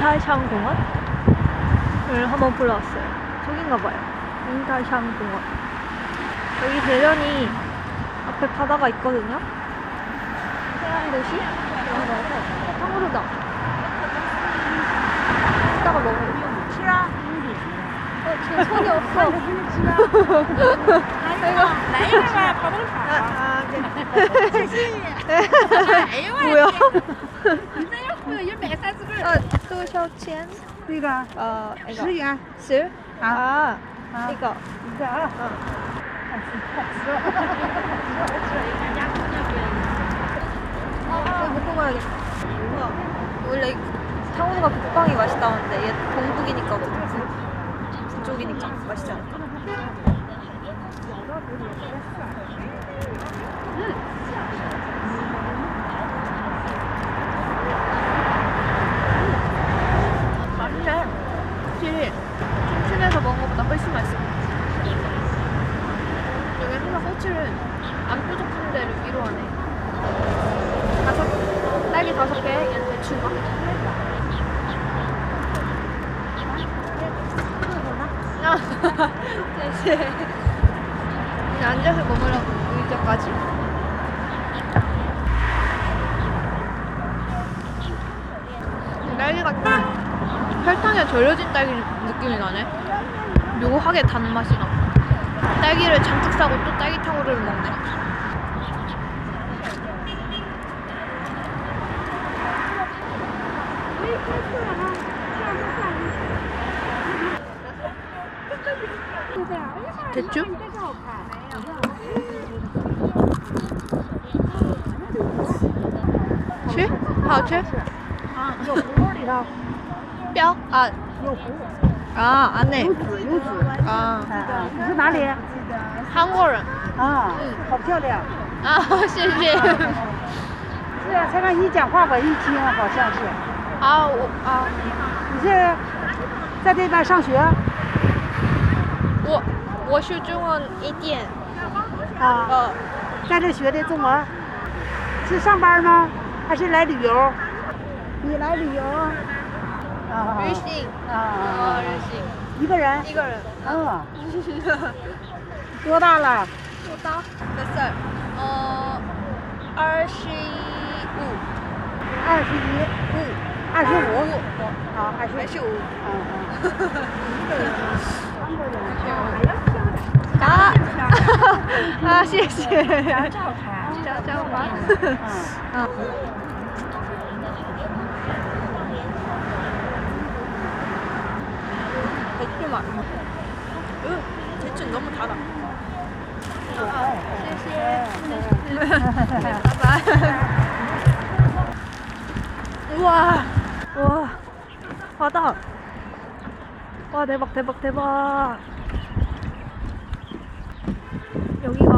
인타샹공원을 한번 보러 왔어요. 저긴가 봐요. 인타샹공원. 여기 대련이 앞에 바다가 있거든요. 해안도시? 탕후루다. 이따가 먹어요. 지금 손이 없어. 뭐야? 多少钱？这个10元。 10? 아. 이거. 이거. 먹고 가야겠다. 원래 탕후루가 북방이 맛있다는데 얘 동북이니까 어쨌든 북쪽이니까 맛있지 않을까? 맛있네. 확실히 찜찜해서 먹은 것보다 훨씬 맛있어. 여기 항상 꼬치를 안 뾰족한 데를 위로하네. 딸기 5개, 얘는 대추가. 그냥 앉아서 먹으려고 의자까지. 딸기가 설탕에 절여진 딸기 느낌이 나네. 묘하게 단맛이 나. 딸기를 잔뜩 싸고 또 딸기탕후루를 먹네. 대추? 吃？好吃？有核里头。뼈?有核。 안에. 有籽。你是哪里？ 한국인. 好漂亮。谢谢。是啊，才让你讲话，我一听好像是。你是在这边上学？我是中文1店。在这学的中文。是上班吗？还是来旅游？你来旅游？旅行。旅行。一个人？一个人。多大了？多大？몇 살? 25. 25。 25。谢谢。家吧。대추 맛. 대추 너무 달아. 谢谢. 바이바이. 우와. 와. 바다. 와, 대박. 여기가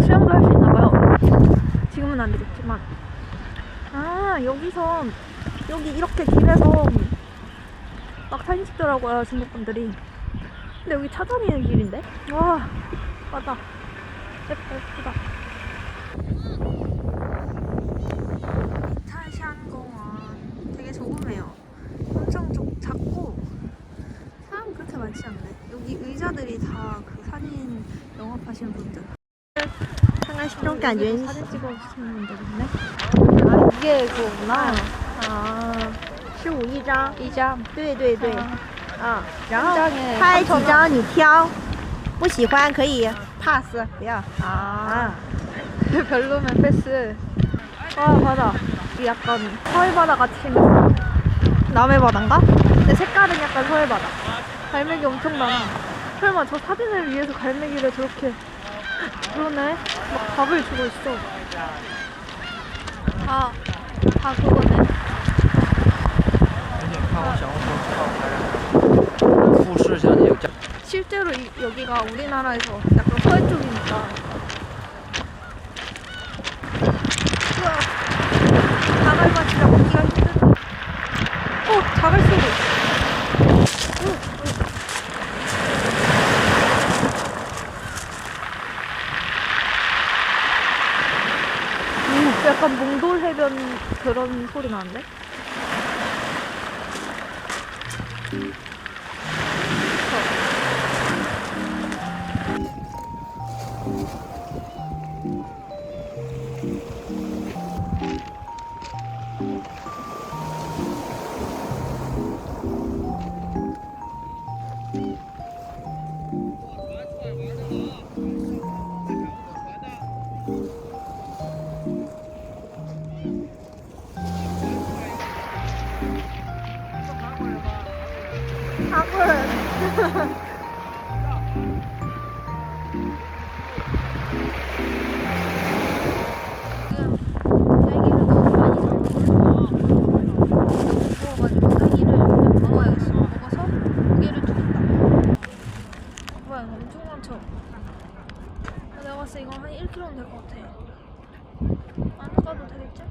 수영도 할 수 있나봐요. 지금은 안 되겠지만. 여기서 여기 이렇게 길에서 막 사진 찍더라고요, 중국분들이. 근데 여기 차 다니는 길인데? 와, 바다. 예쁘다. 인타샹공원 되게 조그매요. 엄청 작고 사람 그렇게 많지 않네. 여기 의자들이 다 그 사진 영업하시는 분들. 这种感觉 사진 찍어주시는 분들이네. 이게 그거구나. 15一张。一张。对。然后 장에 拍几张你挑，不喜欢可以 pass， 不要。 별로면 패스. 와, 바다. 이 약간 서해 바다 같이 생겼어. 남해 바다인가? 근데 색깔은 약간 서해 바다. 갈매기 엄청 많아. 설마 저 사진을 위해서 갈매기를 저렇게. 그러네. 막 밥을 주고 있어. 다 그거네. 실제로 여기가 우리나라에서 약간 서해 쪽이니까. 우와, 자갈밭이라 보기가 힘들다. 자갈 소리. 약간 몽돌 해변 그런 소리 나는데? 딸기를 너무 많이 먹어가지고 딸기를 그냥 먹어야겠어. 먹어서 무게를 줄인다. 뭐야 이거 엄청 많죠? 내가 봤을 때 이거 한 1kg는 될 것 같아. 안 가도 되겠지?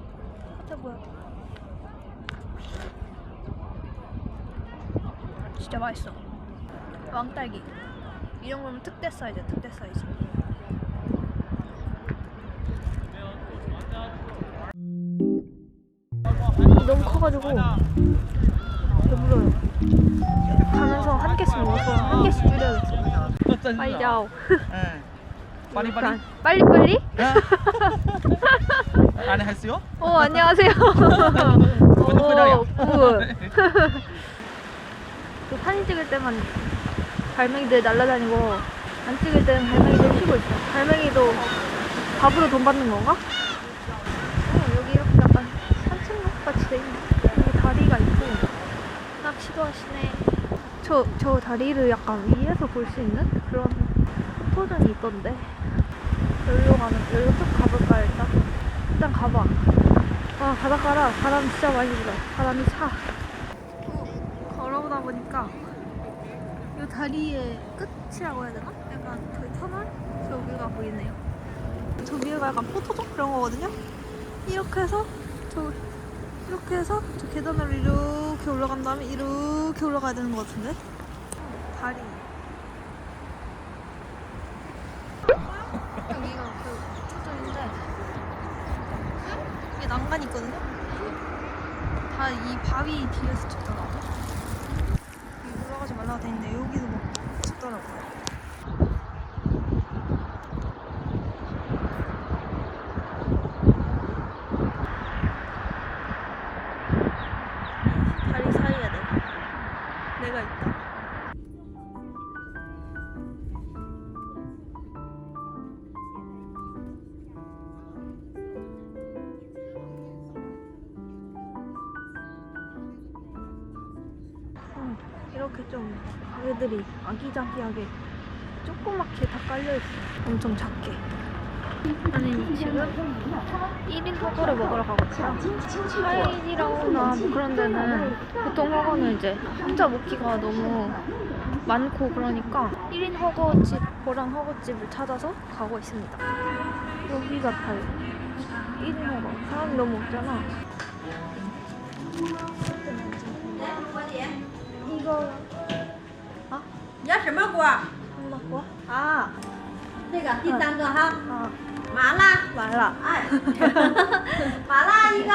같아 보여. 진짜 맛있어. 왕딸기. 이런 거는 특대 사이즈야, 특대 사이즈. 너무 커가지고 배불러요. 가면서 한 개씩 먹어서 한 개씩 줄여야겠어. 빨리 자오. 빨리빨리? 빨리빨리? 안녕하세요? 안녕하세요. 구독자요. 그 사진 찍을 때만 갈매기들 날아다니고 안 찍을 때는 갈매기들 쉬고 있어. 갈매기도 밥으로 돈 받는 건가? 여기 이렇게 약간 산책로 같이 돼 있네. 여기 다리가 있고 낚시도 하시네. 저 다리를 약간 위에서 볼 수 있는 그런 포토존이 있던데. 여기로 쭉 가볼까 일단? 일단 가봐. 바닷가라 바람 진짜 많이 불어. 바람이 차. 걸어오다 보니까 이 다리의 끝이라고 해야 되나? 약간 저기 터널? 저기가 보이네요. 저 위에가 약간 포토존 그런 거거든요. 이렇게 해서 저 계단으로 이렇게 올라간 다음에 이렇게 올라가야 되는 것 같은데? 다리. 여기가 그 포토존인데 이게 난간이 있거든요. 다 이 바위 뒤에서 찍더라고. 여기 올라가지 말라고 돼 있는데 여기도 막 찍더라고요. 다리 사이에 내가 있다. 이렇게 좀 가게들이 아기자기하게 조그맣게 다 깔려있어. 엄청 작게. 아니 지금 1인 허거를 먹으러 가거든요. 하이디라오나 뭐 그런 데는 보통 허거는 이제 혼자 먹기가 너무 많고 그러니까 1인 허거집, 보랑 허거집을 찾아서 가고 있습니다. 여기 같아요. 1인 허거. 사람이 너무 없잖아. 이거 你要什么锅？ 한국어? 这个第三个哈， 아 麻辣， 말라. 哎，麻辣一个。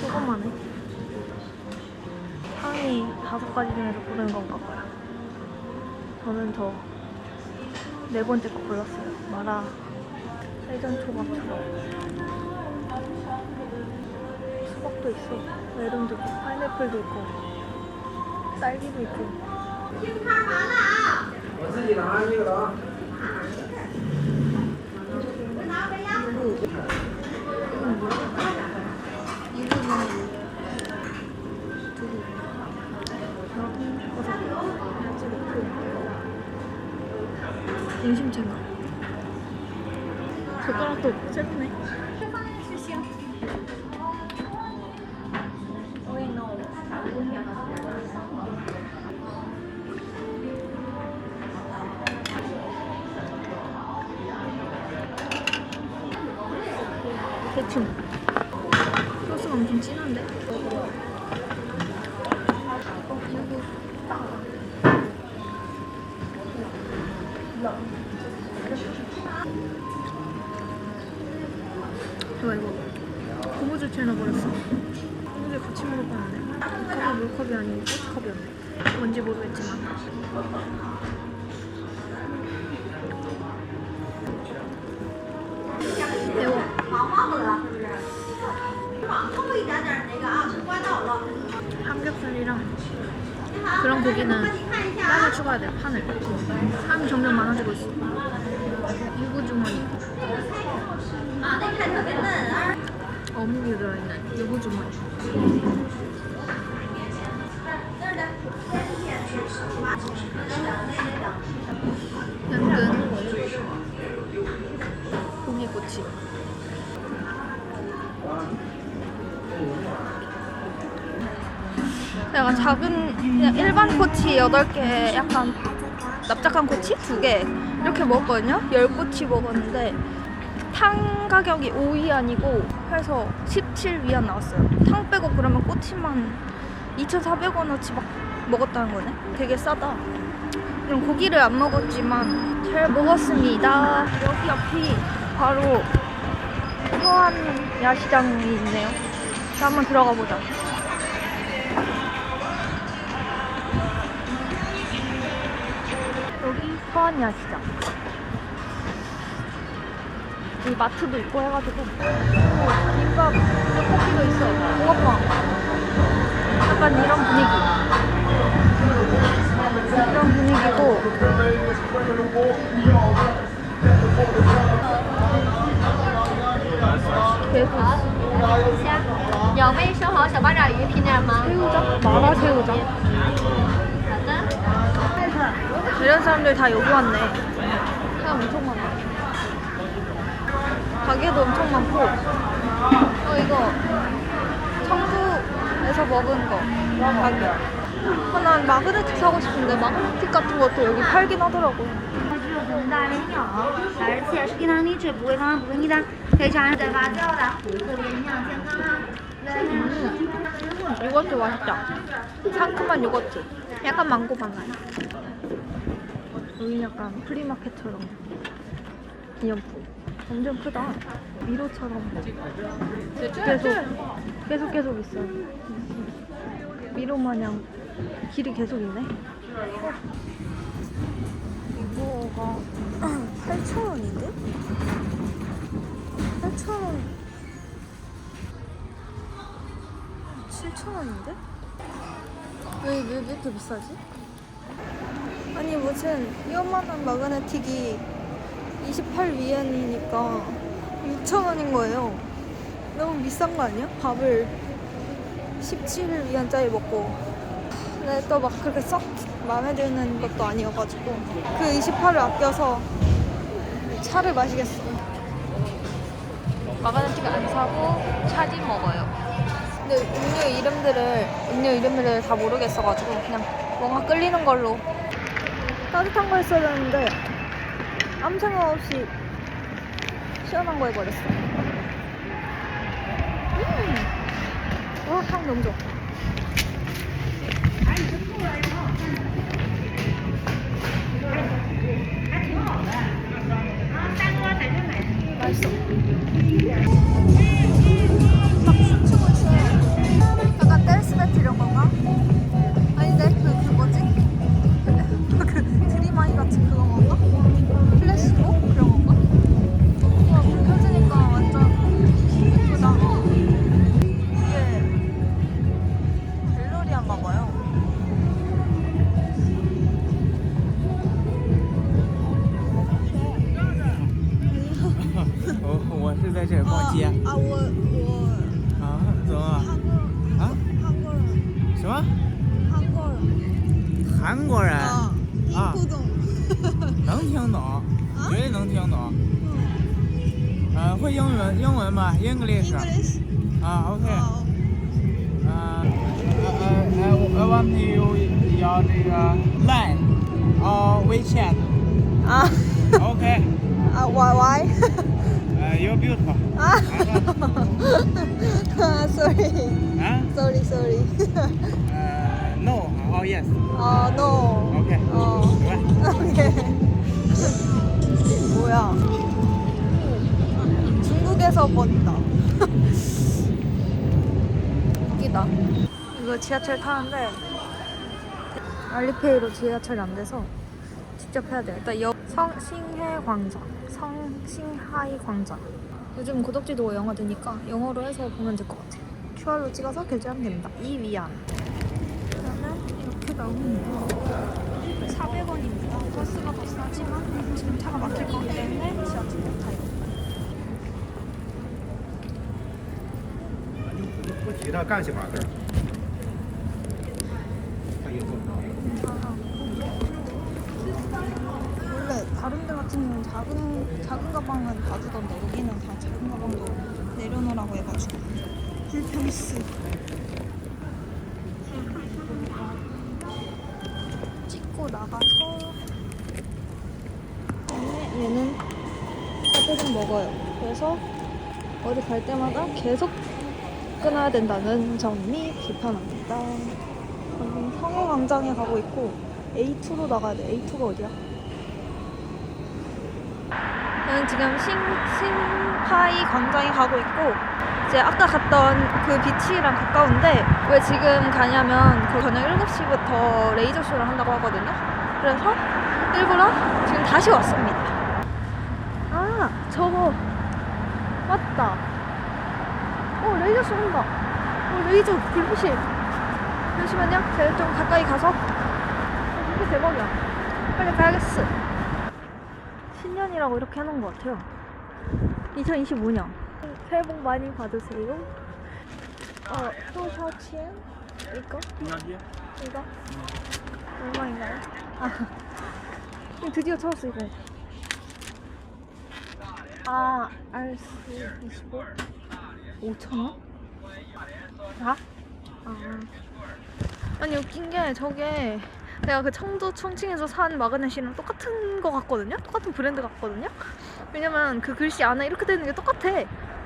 조금만해. 향이 5가지 중에서 고른 건가 봐요. 저는 저 4번째 거 골랐어요. 마라 해전 초밥처럼. 수박도 있어. 메론도 있고, 파인애플도 있고, 딸기도 있고. 清汤麻辣啊！我自己拿这个了啊。我拿回呀。 인심채가 젓가락도 짧네. 대충 소스가 엄청 진한데? 이거 마주쳐버렸어. 소주를 같이 먹어봤는데 컵이 물컵이 아니고 꼬치컵이었네. 뭔지 모르겠지만. 매워. 忙忘了是不是？往后一点点那个啊，关到了。 삼겹살이랑 그런 고기는 따로 추가해야 돼요. 판을. 사람이 점점 많아지고 있어. 유부주머니. 啊，那看特别嫩啊。 어묵이 들어있는 유부주머니. 연근 고기꼬치. 약간 작은 그냥 일반 꼬치 8개, 약간 납작한 꼬치 2개 이렇게 먹었거든요. 10꼬치 먹었는데 탕 가격이 5위안이고 해서 17위안 나왔어요. 탕 빼고 그러면 꼬치만 2,400원어치 막 먹었다는 거네. 되게 싸다. 그럼 고기를 안 먹었지만 잘 먹었습니다. 여기 옆이 바로 서안 야시장이 있네요. 그래서 한번 들어가 보자. 여기 서안 야시장. 여기 마트도 있고 해가지고 김밥, 떡볶이도 있어. 붕어빵. 약간 이런 분위기. 이런 분위기고 개구. 有没收好小八爪鱼拼点吗？ 새우장? 마라 새우장. 好的。 이런 사람들 다 여기 왔네. 사람 엄청 많아. 가게도 엄청 많고. 이거 청주에서 먹은 거 가게. 난 마그네틱 사고 싶은데 마그네틱 같은 것도 여기 팔긴 하더라고. 我们大没有，而且是低糖低脂，不会高不会腻的，可以尝试发酵的，特别营养健康啊。 요거트 맛있다. 상큼한 요거트. 약간 망고 맛 나요. 여기 약간 프리마켓처럼 기념품. 엄청 크다. 미로처럼 계속 있어요. 미로 마냥 길이 계속 있네. 이거가 8,000원인데? 8,000원 7,000원인데? 왜 이렇게 비싸지? 아니 무슨 이만한 마그네틱이 28위안이니까 6,000원인 거예요. 너무 비싼 거 아니야? 밥을 17위안짜리 먹고 근데 또 막 그렇게 썩 마음에 드는 것도 아니어가지고 그 28을 아껴서 차를 마시겠어. 마그네틱을 안 사고 차지 먹어요. 근데 음료 이름들을 다 모르겠어가지고 그냥 뭔가 끌리는 걸로 따뜻한 거 했어야 되는데 아무 생각 없이 시원한 거 해버렸어. 와, 향 너무 좋아. 맛있어. 막 춤추고 있어요. 약간 댄스 배틀 이런 건가? 아닌데 그 뭐지? 그 드림아이 같은 그거 건가? 플래시몹 그런 건가? 와, 불 켜지니까 완전 예쁘다. 이게 갤러리안가 봐요. 我是在这儿逛街。我啊，怎么了？啊？韩国人，什么？韩国人，韩国人？听不懂。能听懂，绝对能听懂。会英文吗 ？English。啊 ，OK。I want you 要这个 Line or WeChat。啊 OK。 why? You're beautiful。 sorry. 啊 sorry. ？No or yes。 no. OK。 오케이. 뭐야? 중국에서 번다. 왔습니다. 이거 지하철 타는데 알리페이로 지하철이 안 돼서 직접 해야 돼요. 일단 성싱해 광장, 성싱하이 광장. 요즘 고덕지도 영어 되니까 영어로 해서 보면 될 것 같아요. QR로 찍어서 결제하면 됩니다. 이위안. 그러면 이렇게 나옵니다. 400원입니다. 버스가 더 싸지만 지금 차가 막힐 거기 때문에 지하철 못 타요. 不提到干什么的？ 원래 다른 데 같은 경우는 작은 가방은 봐주던데 여기는 다 작은 가방도 내려놓으라고 해가지고 불편스 찍고 나가서 그다음에 얘는 카드를 먹어요. 그래서 어디 갈 때마다 계속 끊어야 된다는 점이 불편합니다. 여기 성해광장에 가고 있고 A2로 나가야 돼. A2가 어디야? 저는 지금 싱하이 광장에 가고 있고 이제 아까 갔던 그 비치랑 가까운데 왜 지금 가냐면 그 저녁 7시부터 레이저쇼를 한다고 하거든요. 그래서 일부러 지금 다시 왔습니다. 아 저거 맞다. 레이저쇼 온다. 레이저 불빛이. 잠시만요. 제가 좀 가까이 가서. 이게 대박이야. 빨리 가야겠어. 신년이라고 이렇게 해놓은 것 같아요. 2025년. 새해 복 많이 받으세요. 토샤치엔? 이거? 이거? 얼마인가요? 드디어 찾았어, 이거. RC 25? 5,000원? 아니 웃긴 게 저게 내가 그 청칭에서 산 마그넷이랑 똑같은 거 같거든요? 똑같은 브랜드 같거든요? 왜냐면 그 글씨 안에 이렇게 되는 게 똑같아.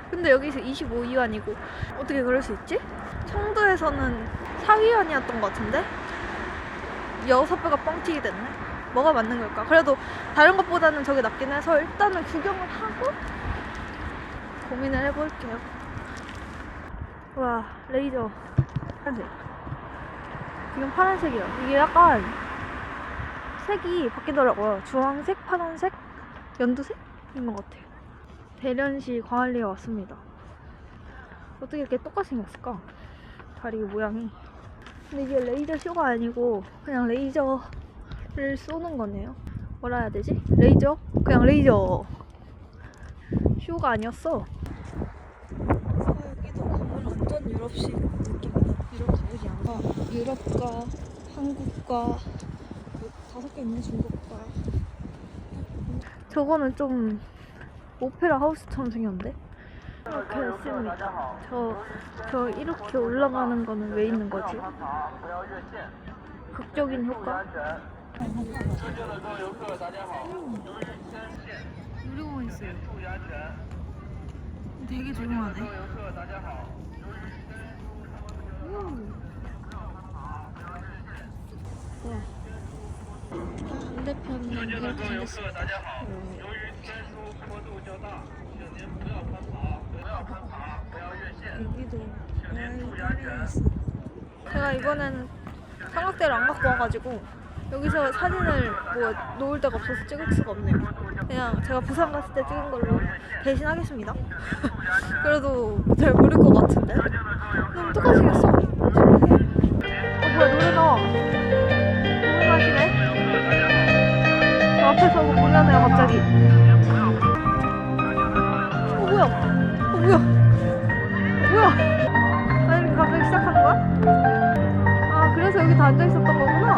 근데 여기서 25위안이고 어떻게 그럴 수 있지? 청도에서는 4위안이었던 것 같은데 6배가 뻥튀기 됐네. 뭐가 맞는 걸까? 그래도 다른 것보다는 저게 낫긴 해서 일단은 구경을 하고 고민을 해볼게요. 와, 레이저 파란색. 지금 파란색이에요. 이게 약간 색이 바뀌더라고요. 주황색, 파란색, 연두색인 것 같아요. 대련시 광안리에 왔습니다. 어떻게 이렇게 똑같이 생겼을까? 다리 모양이. 근데 이게 레이저 쇼가 아니고 그냥 레이저를 쏘는 거네요. 뭐라 해야 되지? 레이저? 그냥 레이저 쇼가 아니었어. 여기도 건물 완전 유럽식 느낌이다. 유럽 가보지 않아. 유럽과 한국과 5개 있는 중국과. 저거는 좀 오페라 하우스처럼 생겼는데? 이렇게 했습니다. 저 이렇게 올라가는 거는 왜 있는 거지? 극적인 효과? 놀이공원 있어요. 되게 조용하네. 와. 반대편은 이렇게 생겼습니다. 여기도 아이 있어. 제가 이번에는 삼각대를 안 갖고 와가지고 여기서 사진을 뭐 놓을 데가 없어서 찍을 수가 없네요. 그냥 제가 부산 갔을 때 찍은 걸로 대신하겠습니다. 그래도 잘 모를 것 같은데? 너무 똑같이 생겼어. 뭐야, 노래 나와. 노래 나시네? 저 앞에서 보면은 갑자기. 뭐야? 뭐야? 아니, 이렇게 갑자기 시작하는 거야? 그래서 여기 다 앉아있었던 거구나?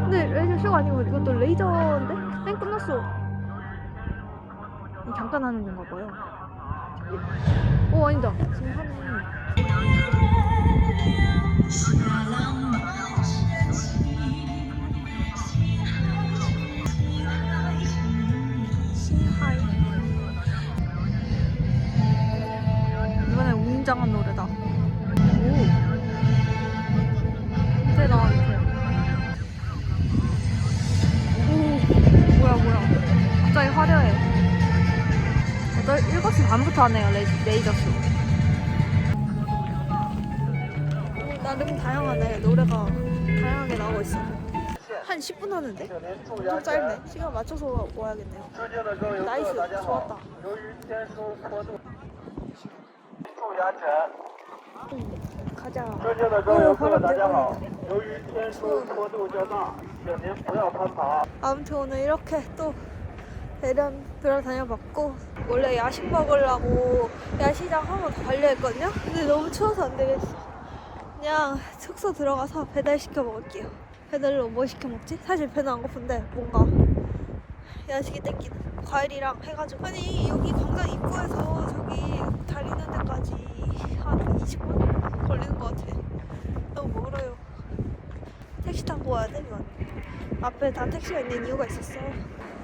근데 레이저 쇼가 아니고 이것도 레이저인데? 땡 끝났어. 잠깐 하는 건가 봐요. 오, 아니다. 지금 하네. 싱하이. 이번에 웅장한 노래다. 오. 이제 나한테. 오. 뭐야. 갑자기 화려해. 7시 반부터 하네요, 레이저쇼. 나름 다양하네. 노래가 다양하게 나오고 있어. 한 10분 하는데? 좀 짧네. 시간 맞춰서 와야겠네요. 나이스. 좋았다. 가자. 바람 대박이다. 아무튼 오늘 이렇게 또 대련 돌아다녀봤고, 원래 야식 먹으려고 야시장 한 번 더 가려 했거든요? 근데 너무 추워서 안 되겠어. 그냥 숙소 들어가서 배달 시켜 먹을게요. 배달로 뭐 시켜 먹지? 사실 배는 안 고픈데 뭔가 야식이 땡기는 과일이랑 해가지고. 아니 여기 광장 입구에서 저기 다리는 데까지 한 20분 걸리는 것 같아. 너무 멀어요. 택시 타고 와야 돼 이건. 앞에 다 택시가 있는 이유가 있었어.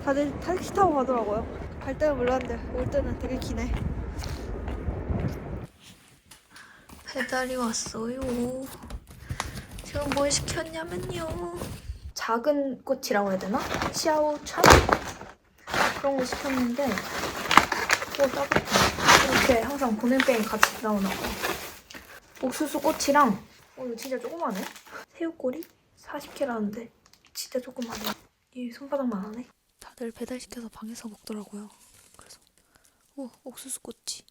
다들 택시 타고 가더라고요. 갈 때는 몰랐는데 올 때는 되게 기네. 배달이 왔어요. 지금 뭘 시켰냐면요, 작은 꽃이라고 해야 되나? 샤오차? 그런 거 시켰는데 따뜻해. 이렇게 항상 보냉뱅이 같이 나오나 봐. 옥수수 꽃이랑 이거 진짜 조그마네? 새우꼬리? 40개라는데 진짜 조그마네. 이 손바닥만 하네. 다들 배달시켜서 방에서 먹더라고요. 그래서 옥수수 꽃이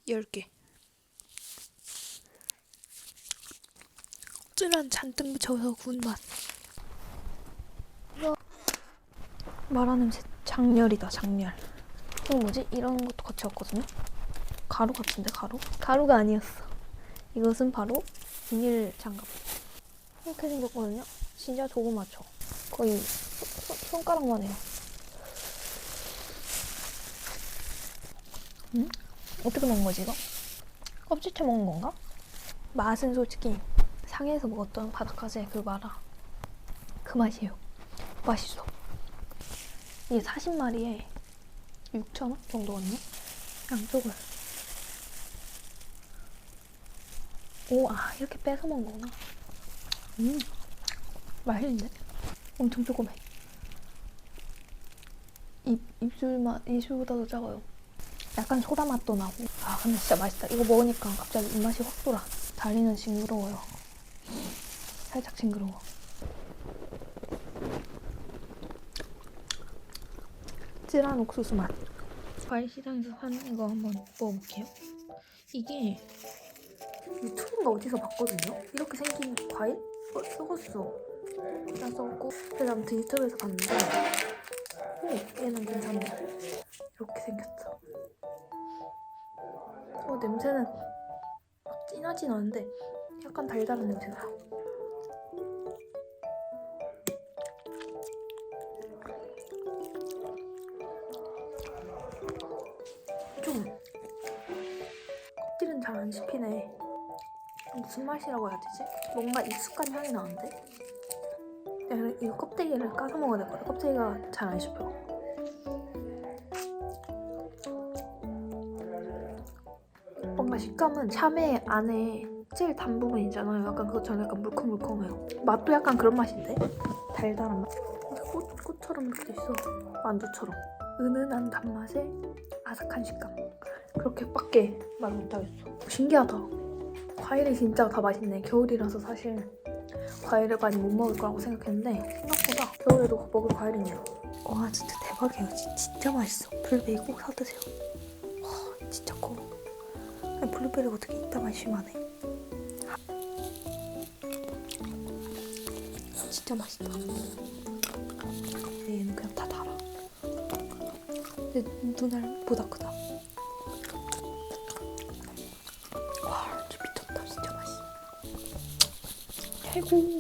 10개. 쯔란 잔뜩 묻혀서 구운 맛. 마라 냄새 장렬이다, 장렬. 이거 뭐지? 이런 것도 같이 왔거든요? 가루 같은데, 가루? 가루가 아니었어. 이것은 바로 비닐 장갑. 이렇게 생겼거든요? 진짜 조그맣죠? 거의 손가락만 해요. 어떻게 먹는 거지, 이거? 껍질째 먹는 건가? 맛은 솔직히 상해에서 먹었던 바닷가재 그 마라 그 맛이에요. 맛있어. 이게 40마리에 6,000원 정도 같네. 양쪽을. 이렇게 빼서 먹는 거구나. 맛있는데? 엄청 조그매. 입술보다도 작아요. 약간 소다 맛도 나고. 근데 진짜 맛있다. 이거 먹으니까 갑자기 입맛이 확 돌아. 다리는 징그러워요. 살짝 징그러워. 찌란 옥수수 맛. 과일 시장에서 산 이거 한번 먹어볼게요. 이게 유튜브인가 어디서 봤거든요? 이렇게 생긴 과일? 썩었어. 그냥 썩었고. 그래서 아무튼 유튜브에서 봤는데 얘는 괜찮네. 이렇게 생겼어. 냄새는 막 진하진 않은데 약간 달달한 냄새 나요. 좀 껍질은 잘 안 씹히네. 무슨 맛이라고 해야 되지? 뭔가 익숙한 향이 나는데? 이거 껍데기를 까서 먹어야 될 것 같아. 껍데기가 잘 안 씹혀. 뭔가 식감은 참외 안에 제일 단 부분 있잖아요. 약간 그것처럼 약간 물컹물컹해요. 맛도 약간 그런 맛인데? 달달한 맛. 꽃처럼 이렇게 돼 있어. 만두처럼. 은은한 단맛에 아삭한 식감. 그렇게밖에 말 못하겠어. 신기하다. 과일이 진짜 다 맛있네. 겨울이라서 사실 과일을 많이 못 먹을 거라고 생각했는데 생각보다 겨울에도 먹을 과일이네요. 와 진짜 대박이에요. 진짜 맛있어. 블루베리 꼭 사드세요. 와 진짜 커. 블루베리가 어떻게 이따만 심하네. 진짜 맛있다. 얘는 그냥 다 달아. 근데 눈알보다 크다. 와 진짜 미쳤다. 진짜 맛있어. 최고.